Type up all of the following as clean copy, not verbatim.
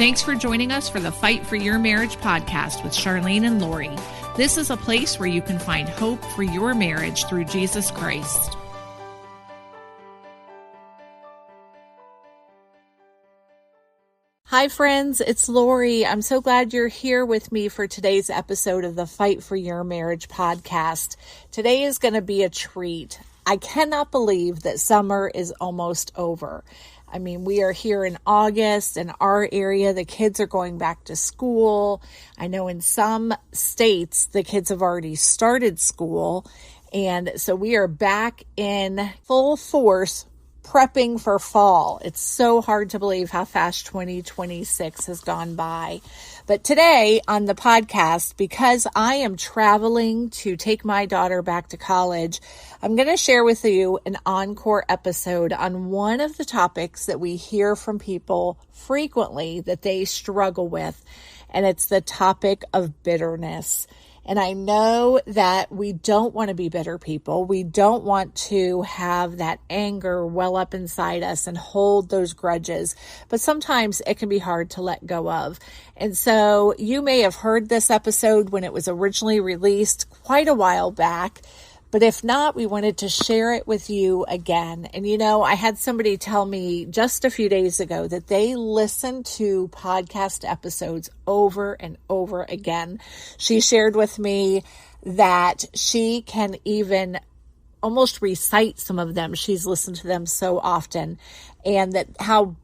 Thanks for joining us for the Fight for Your Marriage podcast with Charlene and Lori. This is a place where you can find hope for your marriage through Jesus Christ. Hi friends, it's Lori. I'm so glad you're here with me for today's episode of the Fight for Your Marriage podcast. Today is going to be a treat. I cannot believe that summer is almost over. I mean, we are here in August in our area. The kids are going back to school. I know in some states, the kids have already started school. And so we are back in full force prepping for fall. It's so hard to believe how fast 2026 has gone by. But today on the podcast, because I am traveling to take my daughter back to college, I'm going to share with you an encore episode on one of the topics that we hear from people frequently that they struggle with, and it's the topic of bitterness. And I know that we don't want to be bitter people. We don't want to have that anger well up inside us and hold those grudges. But sometimes it can be hard to let go of. And so you may have heard this episode when it was originally released quite a while back. But if not, we wanted to share it with you again. And you know, I had somebody tell me just a few days ago that they listen to podcast episodes over and over again. She shared with me that she can even almost recite some of them. She's listened to them so often, and that how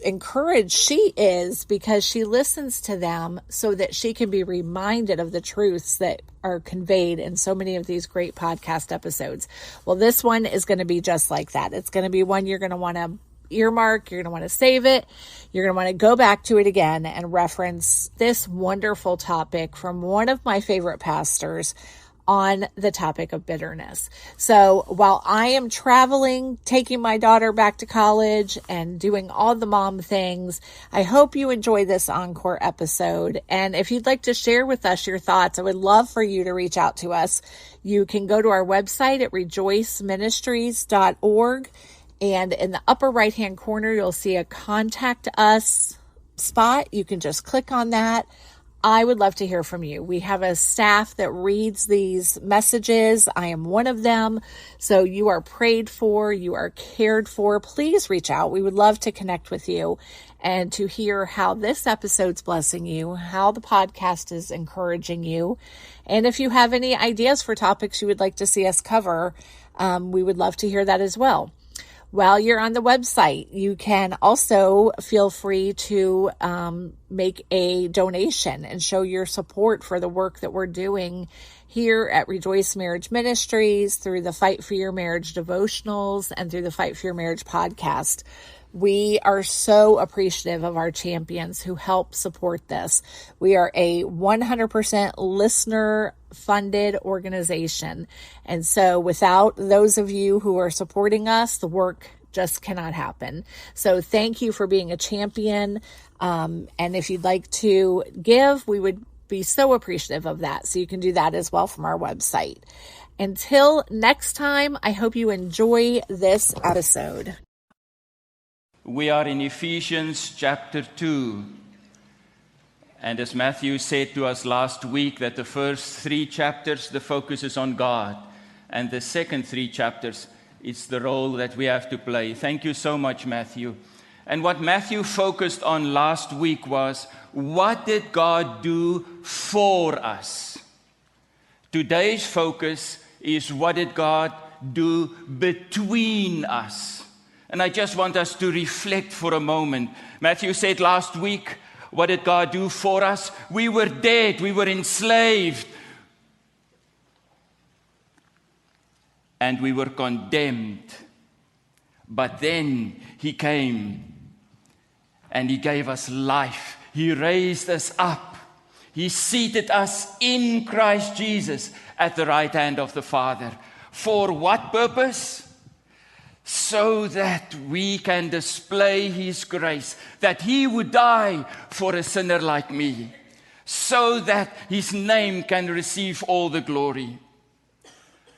encouraged she is because she listens to them so that she can be reminded of the truths that are conveyed in so many of these great podcast episodes. Well, this one is going to be just like that. It's going to be one you're going to want to earmark. You're going to want to save it. You're going to want to go back to it again and reference this wonderful topic from one of my favorite pastors on the topic of bitterness. So while I am traveling, taking my daughter back to college and doing all the mom things, I hope you enjoy this encore episode. And if you'd like to share with us your thoughts, I would love for you to reach out to us. You can go to our website at rejoiceministries.org. And in the upper right-hand corner, you'll see a contact us spot. You can just click on that. I would love to hear from you. We have a staff that reads these messages. I am one of them. So you are prayed for. You are cared for. Please reach out. We would love to connect with you and to hear how this episode's blessing you, how the podcast is encouraging you. And if you have any ideas for topics you would like to see us cover, we would love to hear that as well. While you're on the website, you can also feel free to make a donation and show your support for the work that we're doing here at Rejoice Marriage Ministries through the Fight for Your Marriage devotionals and through the Fight for Your Marriage podcast. We are so appreciative of our champions who help support this. We are a 100% listener-funded organization. And so without those of you who are supporting us, the work just cannot happen. So thank you for being a champion. And if you'd like to give, we would be so appreciative of that. So you can do that as well from our website. Until next time, I hope you enjoy this episode. We are in Ephesians chapter 2. And as Matthew said to us last week, that the first 3 chapters, the focus is on God. And the second 3 chapters, it's the role that we have to play. Thank you so much, Matthew. And what Matthew focused on last week was, what did God do for us? Today's focus is, what did God do between us? And I just want us to reflect for a moment. Matthew said last week, what did God do for us? We were dead. We were enslaved. And we were condemned. But then He came and He gave us life. He raised us up. He seated us in Christ Jesus at the right hand of the Father. For what purpose? So that we can display His grace, that He would die for a sinner like me, so that His name can receive all the glory.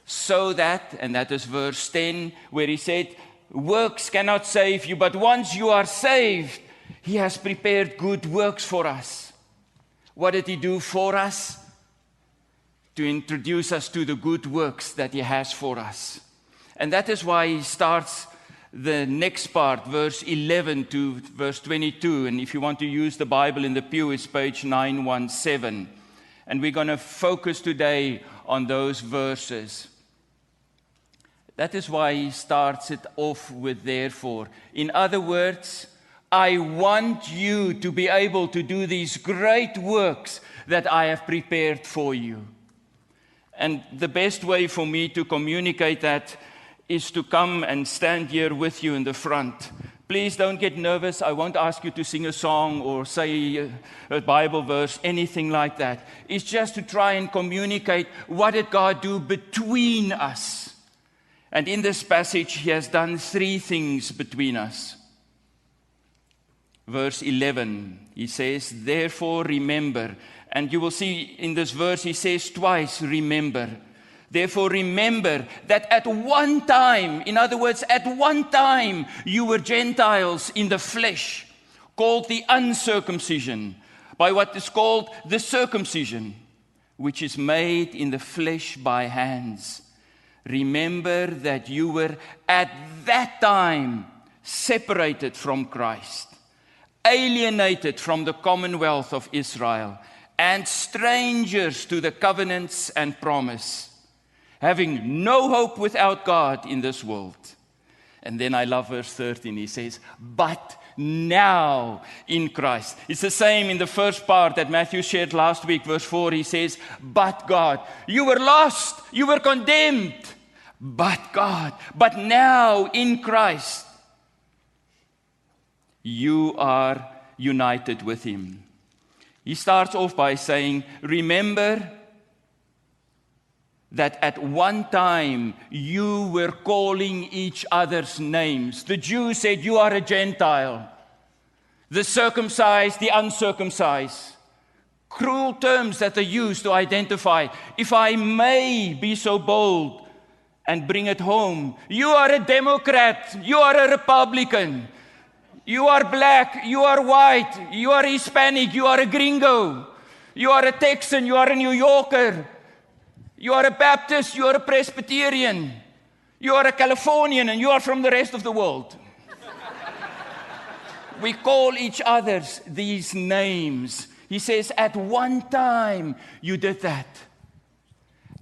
So that, and that is verse 10, where He said, works cannot save you, but once you are saved, He has prepared good works for us. What did He do for us? To introduce us to the good works that He has for us. And that is why He starts the next part, verse 11 to verse 22. And if you want to use the Bible in the pew, it's page 917. And we're going to focus today on those verses. That is why He starts it off with therefore. In other words, I want you to be able to do these great works that I have prepared for you. And the best way for me to communicate that is to come and stand here with you in the front. Please don't get nervous. I won't ask you to sing a song or say a Bible verse, anything like that. It's just to try and communicate what did God do between us. And in this passage, He has done 3 things between us. Verse 11, He says, therefore remember. And you will see in this verse, He says twice, remember. Therefore remember that at one time, in other words, at one time, you were Gentiles in the flesh, called the uncircumcision, by what is called the circumcision, which is made in the flesh by hands. Remember that you were at that time separated from Christ, alienated from the commonwealth of Israel, and strangers to the covenants and promise, having no hope without God in this world. And then I love verse 13. He says, but now in Christ. It's the same in the first part that Matthew shared last week. Verse 4, he says, but God. You were lost. You were condemned. But God. But now in Christ, you are united with Him. He starts off by saying, remember that at one time you were calling each other's names. The Jews said, you are a Gentile. The circumcised, the uncircumcised. Cruel terms that they use to identify. If I may be so bold and bring it home, you are a Democrat, you are a Republican, you are black, you are white, you are Hispanic, you are a gringo, you are a Texan, you are a New Yorker. You are a Baptist, you are a Presbyterian, you are a Californian, and you are from the rest of the world. We call each other these names. He says, at one time you did that.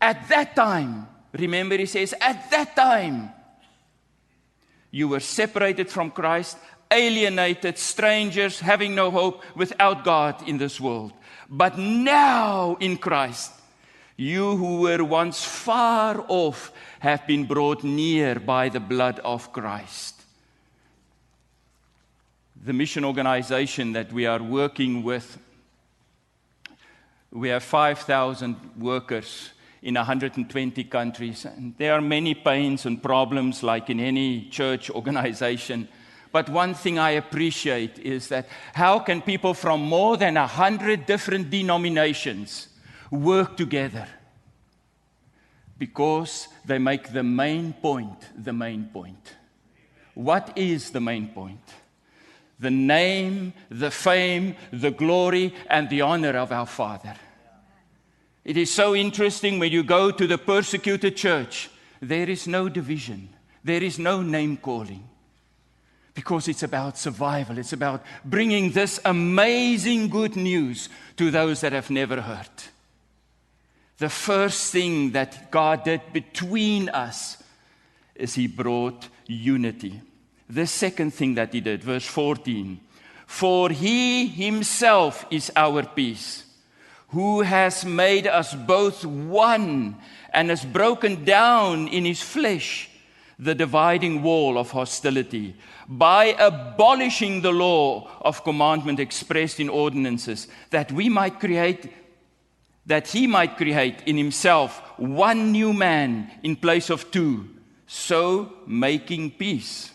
At that time, remember he says, at that time, you were separated from Christ, alienated, strangers, having no hope, without God in this world. But now in Christ, you who were once far off have been brought near by the blood of Christ. The mission organization that we are working with, we have 5,000 workers in 120 countries. And there are many pains and problems like in any church organization. But one thing I appreciate is that how can people from more than 100 different denominations work together? Because they make the main point the main point. What is the main point? The name, the fame, the glory, and the honor of our Father. It is so interesting when you go to the persecuted church, there is no division. There is no name calling. Because it's about survival. It's about bringing this amazing good news to those that have never heard. The first thing that God did between us is He brought unity. The second thing that He did, verse 14, for He Himself is our peace, who has made us both one and has broken down in His flesh the dividing wall of hostility by abolishing the law of commandment expressed in ordinances, that He might create in Himself one new man in place of two, so making peace,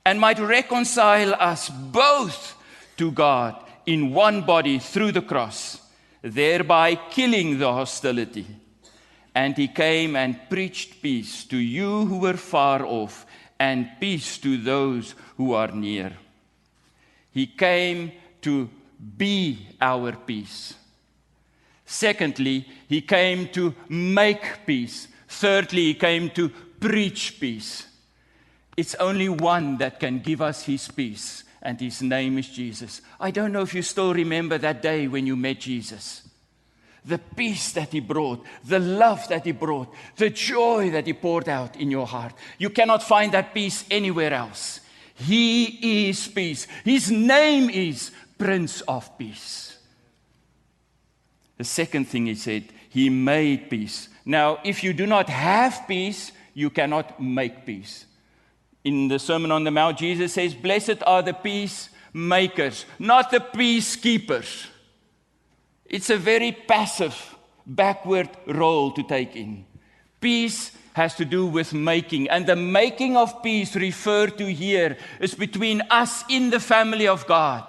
and might reconcile us both to God in one body through the cross, thereby killing the hostility. And He came and preached peace to you who were far off, and peace to those who are near. He came to be our peace. Secondly, he came to make peace. Thirdly, he came to preach peace. It's only one that can give us his peace, and his name is Jesus. I don't know if you still remember that day when you met Jesus. The peace that he brought, the love that he brought, the joy that he poured out in your heart. You cannot find that peace anywhere else. He is peace. His name is Prince of Peace. The second thing he said, he made peace. Now, if you do not have peace, you cannot make peace. In the Sermon on the Mount, Jesus says, blessed are the peacemakers, not the peacekeepers. It's a very passive, backward role to take in. Peace has to do with making, and the making of peace referred to here is between us in the family of God.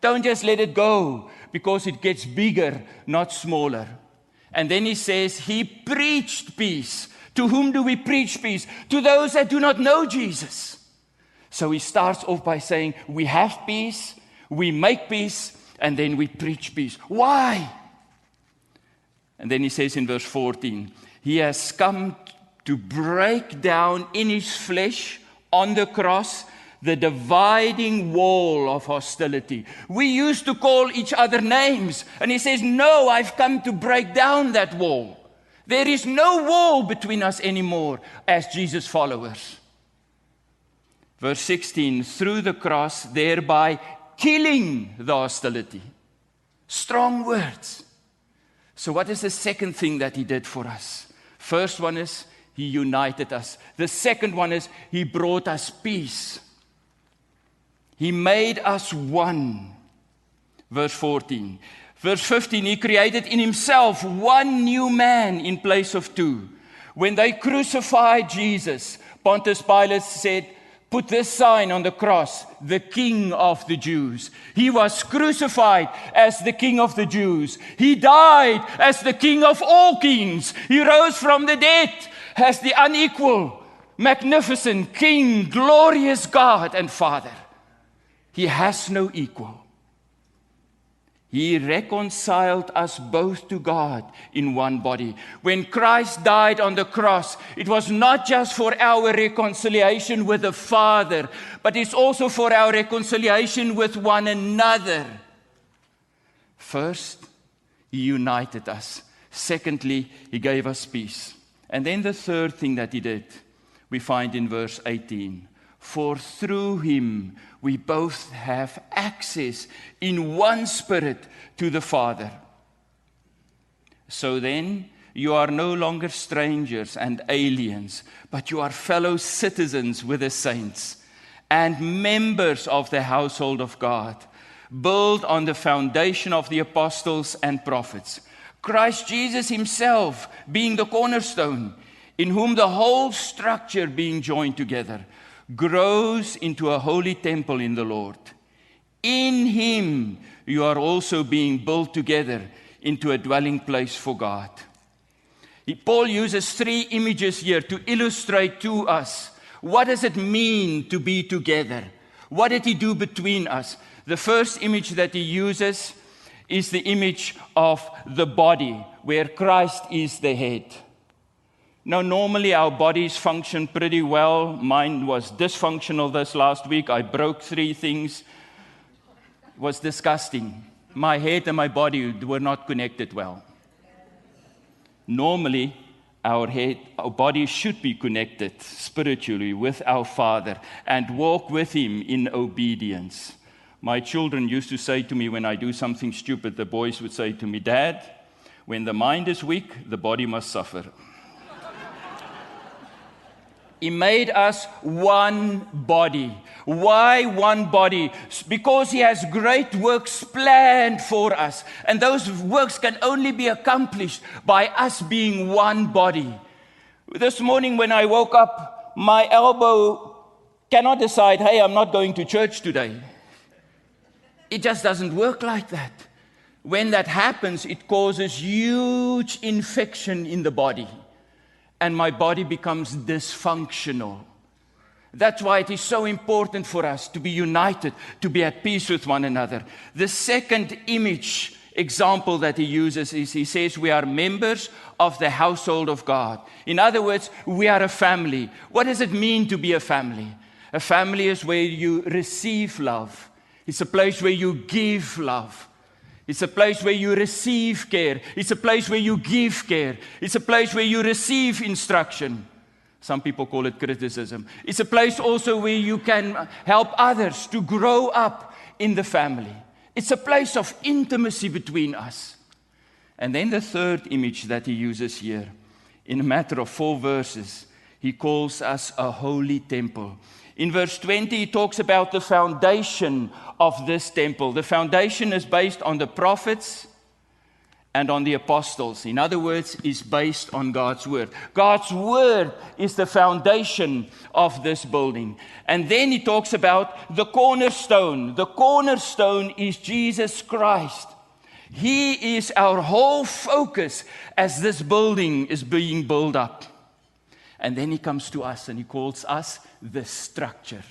Don't just let it go, because it gets bigger, not smaller. And then he says, he preached peace. To whom do we preach peace? To those that do not know Jesus. So he starts off by saying, we have peace, we make peace, and then we preach peace. Why? And then he says in verse 14, he has come to break down in his flesh on the cross the dividing wall of hostility. We used to call each other names. And he says, no, I've come to break down that wall. There is no wall between us anymore as Jesus' followers. Verse 16, through the cross, thereby killing the hostility. Strong words. So what is the second thing that he did for us? First one is, he united us. The second one is, he brought us peace. He made us one. Verse 14. Verse 15, he created in himself one new man in place of two. When they crucified Jesus, Pontius Pilate said, put this sign on the cross, the King of the Jews. He was crucified as the King of the Jews. He died as the King of all kings. He rose from the dead as the unequal, magnificent King, glorious God and Father. He has no equal. He reconciled us both to God in one body. When Christ died on the cross, it was not just for our reconciliation with the Father, but it's also for our reconciliation with one another. First, he united us. Secondly, he gave us peace. And then the third thing that he did, we find in verse 18. For through him we both have access in one spirit to the Father. So then, you are no longer strangers and aliens, but you are fellow citizens with the saints and members of the household of God, built on the foundation of the apostles and prophets. Christ Jesus himself being the cornerstone, in whom the whole structure being joined together grows into a holy temple in the Lord. In him you are also being built together into a dwelling place for God. Paul uses three images here to illustrate to us what does it mean to be together. What did he do between us? The first image that he uses is the image of the body, where Christ is the head. Now, normally our bodies function pretty well. Mine was dysfunctional this last week. I broke 3 things. It was disgusting. My head and my body were not connected well. Normally, our body should be connected spiritually with our Father and walk with him in obedience. My children used to say to me when I do something stupid, the boys would say to me, Dad, when the mind is weak, the body must suffer. He made us one body. Why one body? Because he has great works planned for us. And those works can only be accomplished by us being one body. This morning when I woke up, my elbow cannot decide, hey, I'm not going to church today. It just doesn't work like that. When that happens, it causes huge infection in the body. And my body becomes dysfunctional. That's why it is so important for us to be united, to be at peace with one another. The second image example that he uses is he says we are members of the household of God. In other words, we are a family. What does it mean to be a family? A family is where you receive love. It's a place where you give love. It's a place where you receive care. It's a place where you give care. It's a place where you receive instruction. Some people call it criticism. It's a place also where you can help others to grow up in the family. It's a place of intimacy between us. And then the third image that he uses here, in a matter of 4 verses, he calls us a holy temple. In verse 20, he talks about the foundation of this temple. The foundation is based on the prophets and on the apostles. In other words, is based on God's word. God's word is the foundation of this building. And then he talks about the cornerstone. The cornerstone is Jesus Christ. He is our whole focus as this building is being built up. And then he comes to us and he calls us the structure.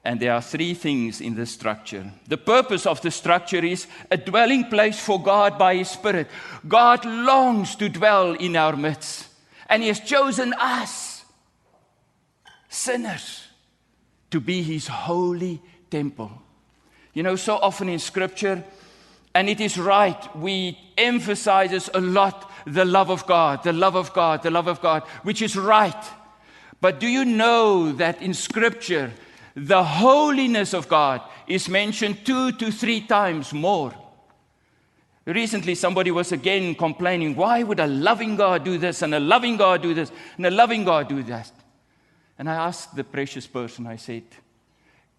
And there are 3 things in the structure. The purpose of the structure is a dwelling place for God by His Spirit. God longs to dwell in our midst. And He has chosen us, sinners, to be His holy temple. You know, so often in Scripture, and it is right, we emphasize a lot the love of God, the love of God, the love of God, which is right. But do you know that in Scripture, the holiness of God is mentioned 2 to 3 times more? Recently, somebody was again complaining, why would a loving God do this, and a loving God do this, and a loving God do that? And I asked the precious person, I said,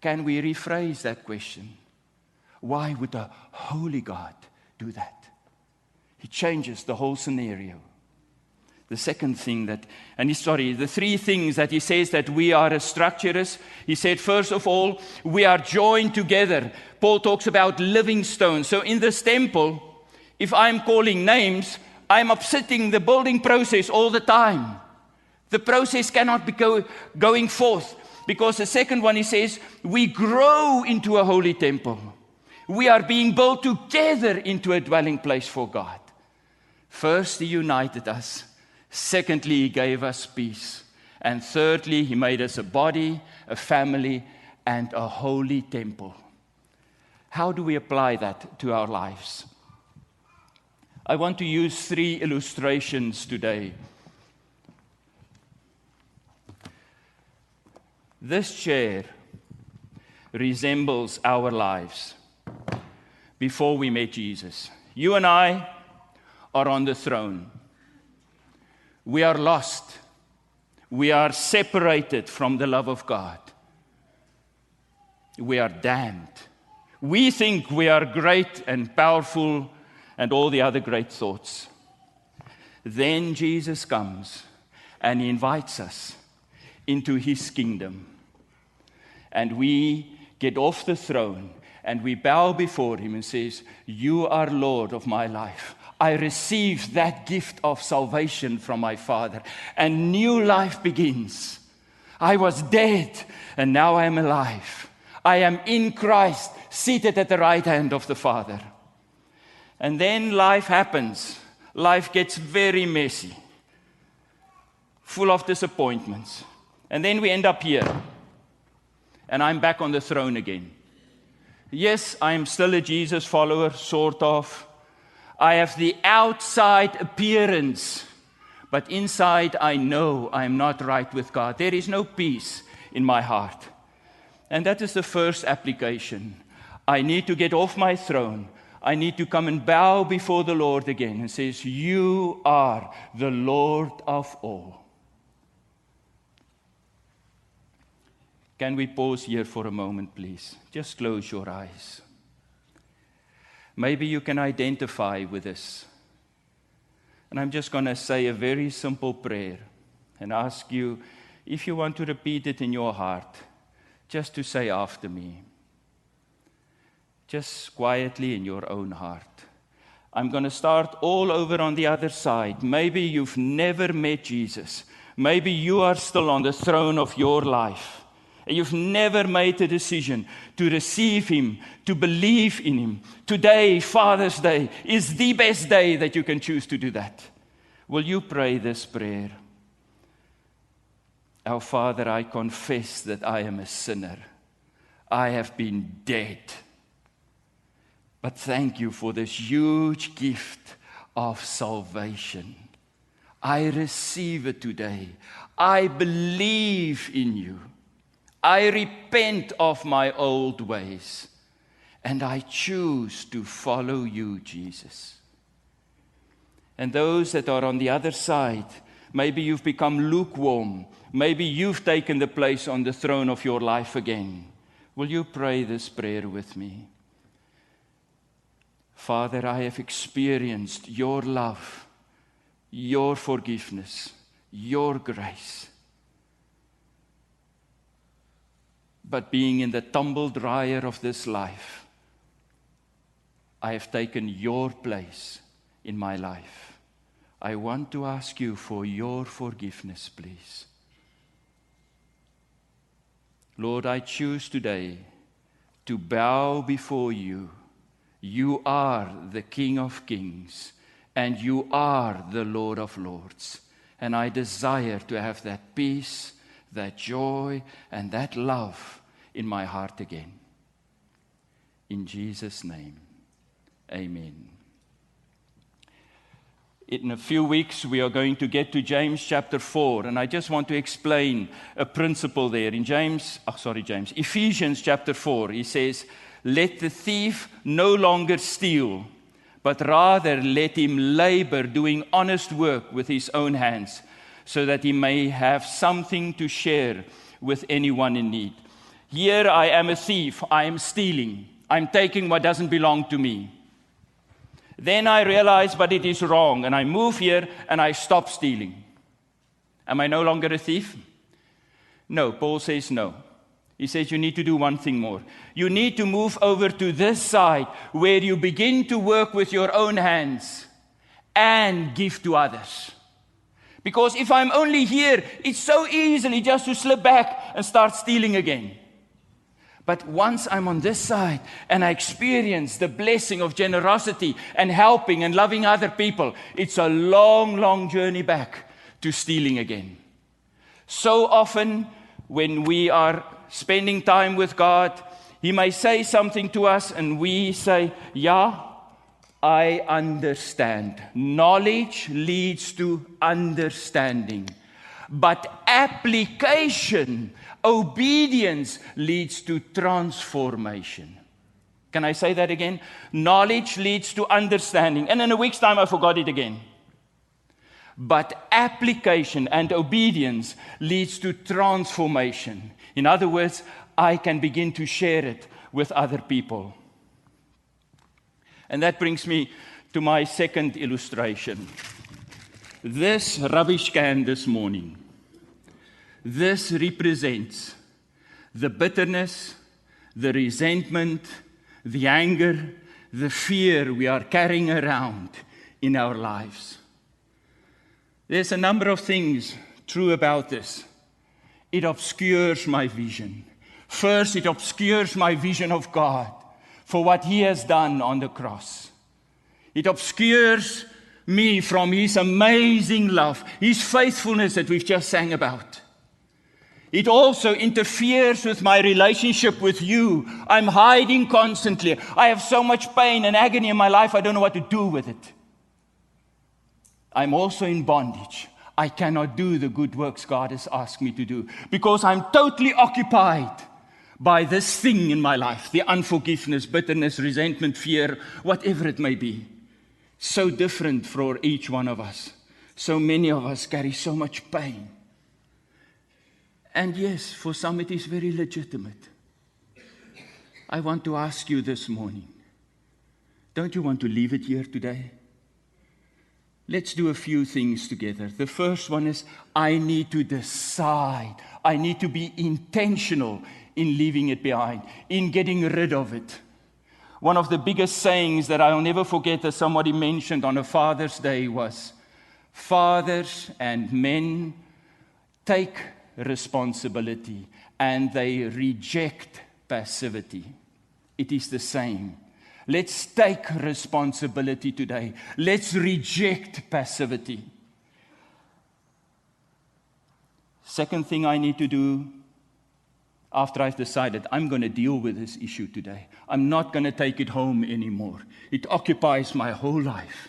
can we rephrase that question? Why would a holy God do that? He changes the whole scenario. The second thing the 3 things that he says that we are a structure is, he said, first of all, we are joined together. Paul talks about living stones. So in this temple, if I'm calling names, I'm upsetting the building process all the time. The process cannot be going forth. Because the second one, he says, we grow into a holy temple. We are being built together into a dwelling place for God. First, He united us. Secondly, He gave us peace. And thirdly, He made us a body, a family, and a holy temple. How do we apply that to our lives? I want to use 3 illustrations today. This chair resembles our lives before we met Jesus. You and I are on the throne. We are lost. We are separated from the love of God. We are damned. We think we are great and powerful and all the other great thoughts. Then Jesus comes and He invites us into His kingdom. And we get off the throne and we bow before Him and says, you are Lord of my life. I received that gift of salvation from my Father, and new life begins. I was dead, and now I am alive. I am in Christ, seated at the right hand of the Father. And then life happens. Life gets very messy, full of disappointments. And then we end up here, and I'm back on the throne again. Yes, I am still a Jesus follower, sort of. I have the outside appearance, but inside I know I am not right with God. There is no peace in my heart. And that is the first application. I need to get off my throne. I need to come and bow before the Lord again and says, you are the Lord of all. Can we pause here for a moment, please? Just close your eyes. Maybe you can identify with this. And I'm just going to say a very simple prayer and ask you, if you want to repeat it in your heart, just to say after me. Just quietly in your own heart. I'm going to start all over on the other side. Maybe you've never met Jesus. Maybe you are still on the throne of your life. And you've never made a decision to receive Him, to believe in Him. Today, Father's Day, is the best day that you can choose to do that. Will you pray this prayer? Our Father, I confess that I am a sinner. I have been dead. But thank you for this huge gift of salvation. I receive it today. I believe in you. I repent of my old ways. And I choose to follow you, Jesus. And those that are on the other side, maybe you've become lukewarm. Maybe you've taken the place on the throne of your life again. Will you pray this prayer with me? Father, I have experienced your love, your forgiveness, your grace. But being in the tumbled mire of this life, I have taken your place in my life. I want to ask you for your forgiveness, please. Lord, I choose today to bow before you. You are the King of Kings, and you are the Lord of Lords. And I desire to have that peace, that joy, and that love in my heart again. In Jesus' name, amen. In a few weeks, we are going to get to James chapter 4, and I just want to explain a principle there. In Ephesians chapter 4, he says, "Let the thief no longer steal, but rather let him labor doing honest work with his own hands, so that he may have something to share with anyone in need." Here I am a thief, I am stealing, I'm taking what doesn't belong to me. Then I realize, but it is wrong, and I move here and I stop stealing. Am I no longer a thief? No, Paul says no. He says you need to do one thing more. You need to move over to this side where you begin to work with your own hands and give to others. Because if I'm only here, it's so easily just to slip back and start stealing again. But once I'm on this side and I experience the blessing of generosity and helping and loving other people, it's a long, long journey back to stealing again. So often when we are spending time with God, He may say something to us and we say, yeah, I understand. Knowledge leads to understanding. But application, obedience leads to transformation. Can I say that again? Knowledge leads to understanding. And in a week's time, I forgot it again. But application and obedience leads to transformation. In other words, I can begin to share it with other people. And that brings me to my second illustration. This rubbish can this morning, this represents the bitterness, the resentment, the anger, the fear we are carrying around in our lives. There's a number of things true about this. It obscures my vision. First, it obscures my vision of God for what He has done on the cross. It obscures me from His amazing love, His faithfulness that we've just sang about. It also interferes with my relationship with you. I'm hiding constantly. I have so much pain and agony in my life, I don't know what to do with it. I'm also in bondage. I cannot do the good works God has asked me to do because I'm totally occupied by this thing in my life, the unforgiveness, bitterness, resentment, fear, whatever it may be. So different for each one of us. So many of us carry so much pain. And yes, for some it is very legitimate. I want to ask you this morning, don't you want to leave it here today? Let's do a few things together. The first one is, I need to decide. I need to be intentional in leaving it behind, in getting rid of it. One of the biggest sayings that I'll never forget that somebody mentioned on a Father's Day was, fathers and men take responsibility and they reject passivity. It is the same. Let's take responsibility today. Let's reject passivity. Second thing I need to do after I've decided I'm going to deal with this issue today. I'm not going to take it home anymore. It occupies my whole life.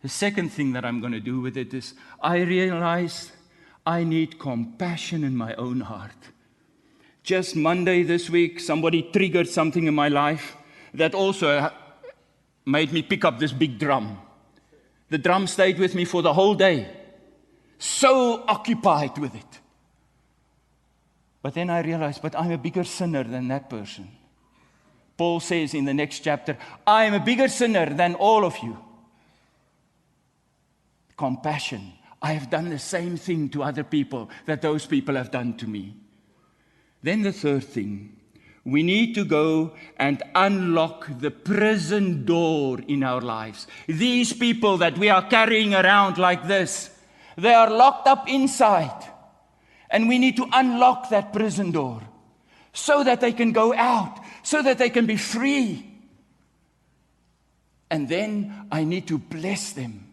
The second thing that I'm going to do with it is I realize I need compassion in my own heart. Just Monday this week, somebody triggered something in my life that also made me pick up this big drum. The drum stayed with me for the whole day. So occupied with it. But then I realized, but I'm a bigger sinner than that person. Paul says in the next chapter, I am a bigger sinner than all of you. Compassion. I have done the same thing to other people that those people have done to me. Then the third thing, we need to go and unlock the prison door in our lives. These people that we are carrying around like this, they are locked up inside. And we need to unlock that prison door so that they can go out, so that they can be free. And then I need to bless them.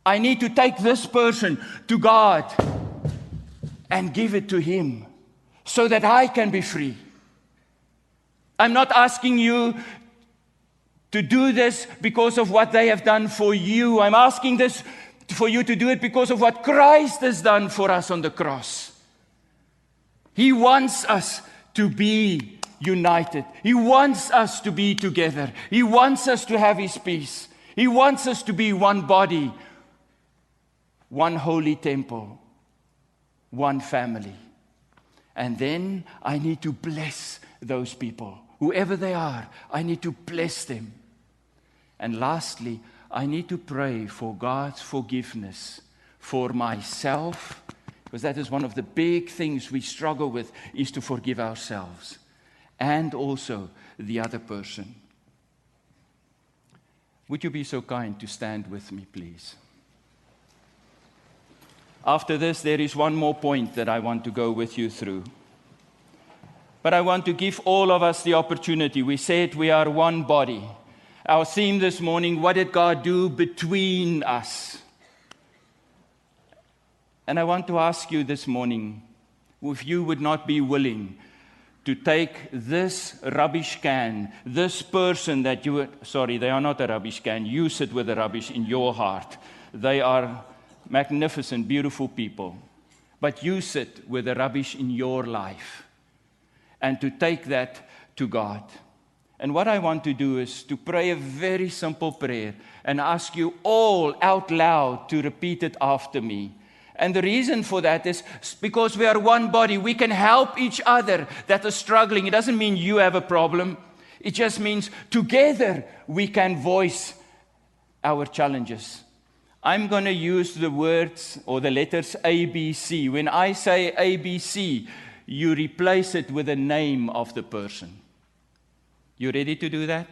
I need to take this person to God and give it to Him so that I can be free. I'm not asking you to do this because of what they have done for you. I'm asking this for you to do it because of what Christ has done for us on the cross. He wants us to be united. He wants us to be together. He wants us to have His peace. He wants us to be one body, one holy temple, one family. And then I need to bless those people. Whoever they are, I need to bless them. And lastly, I need to pray for God's forgiveness for myself, because that is one of the big things we struggle with, is to forgive ourselves and also the other person. Would you be so kind to stand with me, please? After this, there is one more point that I want to go with you through. But I want to give all of us the opportunity. We said we are one body. Our theme this morning, what did God do between us? And I want to ask you this morning, if you would not be willing to take this rubbish can, this person that you would, sorry, they are not a rubbish can, you sit with the rubbish in your heart. They are magnificent, beautiful people. But you sit with the rubbish in your life. And to take that to God. And what I want to do is to pray a very simple prayer and ask you all out loud to repeat it after me. And the reason for that is because we are one body. We can help each other that are struggling. It doesn't mean you have a problem. It just means together we can voice our challenges. I'm going to use the words or the letters ABC. When I say ABC, you replace it with the name of the person. You ready to do that?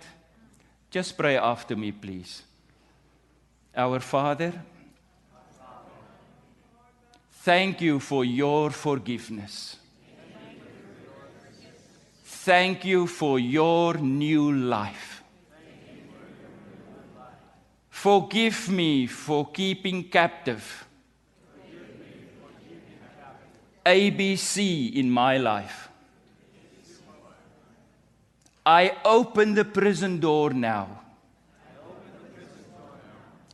Just pray after me, please. Our Father, thank you for your forgiveness. Thank you for your new life. Forgive me for keeping captive ABC in my life. I open the prison door now.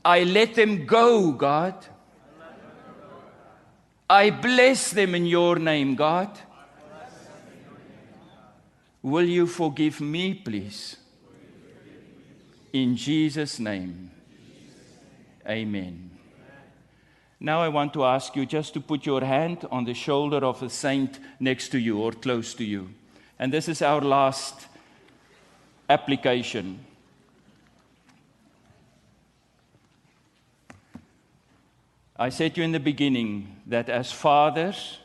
I let them go, God. I bless them in your name, God. Will you forgive me, please? In Jesus' name. Amen. Now I want to ask you just to put your hand on the shoulder of a saint next to you or close to you. And this is our last application. I said to you in the beginning that as fathers,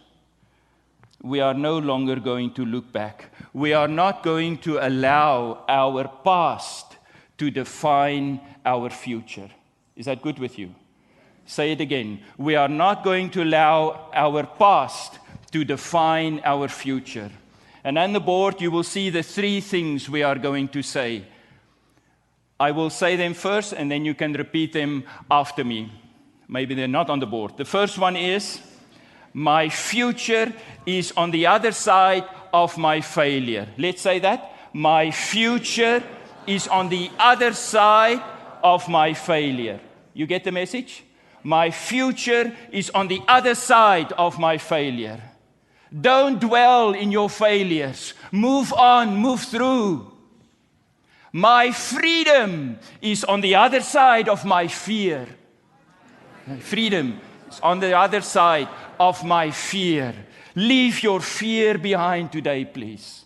we are no longer going to look back. We are not going to allow our past to define our future. Is that good with you? Say it again. We are not going to allow our past to define our future. And on the board, you will see the 3 things we are going to say. I will say them first, and then you can repeat them after me. Maybe they're not on the board. The first one is, my future is on the other side of my failure. Let's say that. My future is on the other side of my failure. You get the message? My future is on the other side of my failure. Don't dwell in your failures. Move on, move through. My freedom is on the other side of my fear. Freedom is on the other side of my fear. Leave your fear behind today, please.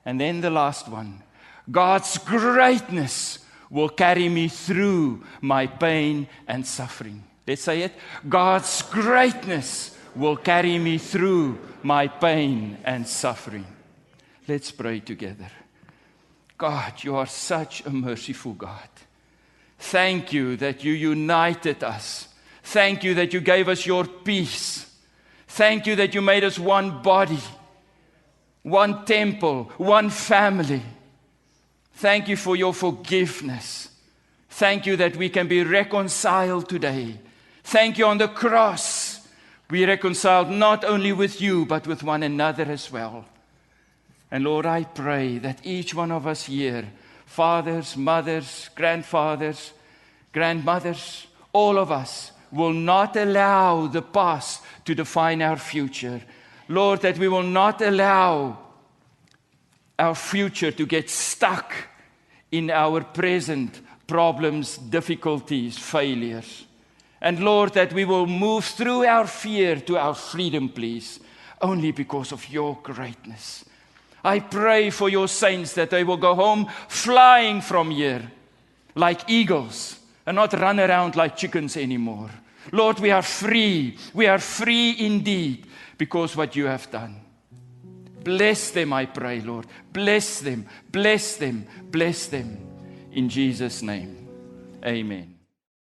And then the last one. God's greatness will carry me through my pain and suffering. Let's say it. God's greatness will carry me through my pain and suffering. Let's pray together. God, you are such a merciful God. Thank you that you united us. Thank you that you gave us your peace. Thank you that you made us one body, one temple, one family. Thank you for your forgiveness. Thank you that we can be reconciled today. Thank you on the cross. We reconciled not only with you, but with one another as well. And Lord, I pray that each one of us here, fathers, mothers, grandfathers, grandmothers, all of us, will not allow the past to define our future. Lord, that we will not allow our future to get stuck in our present problems, difficulties, failures. And Lord, that we will move through our fear to our freedom, please, only because of your greatness. I pray for your saints that they will go home flying from here like eagles and not run around like chickens anymore. Lord, we are free. We are free indeed because what you have done. Bless them, I pray, Lord. Bless them, bless them, bless them. In Jesus' name, amen.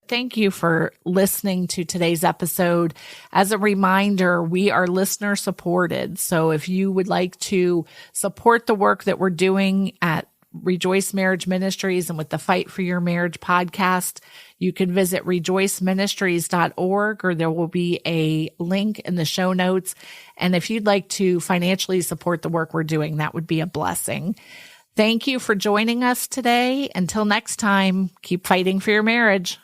Thank you for listening to today's episode. As a reminder, we are listener supported. So if you would like to support the work that we're doing at Rejoice Marriage Ministries and with the Fight for Your Marriage podcast, you can visit rejoiceministries.org, or there will be a link in the show notes. And if you'd like to financially support the work we're doing, that would be a blessing. Thank you for joining us today. Until next time, keep fighting for your marriage.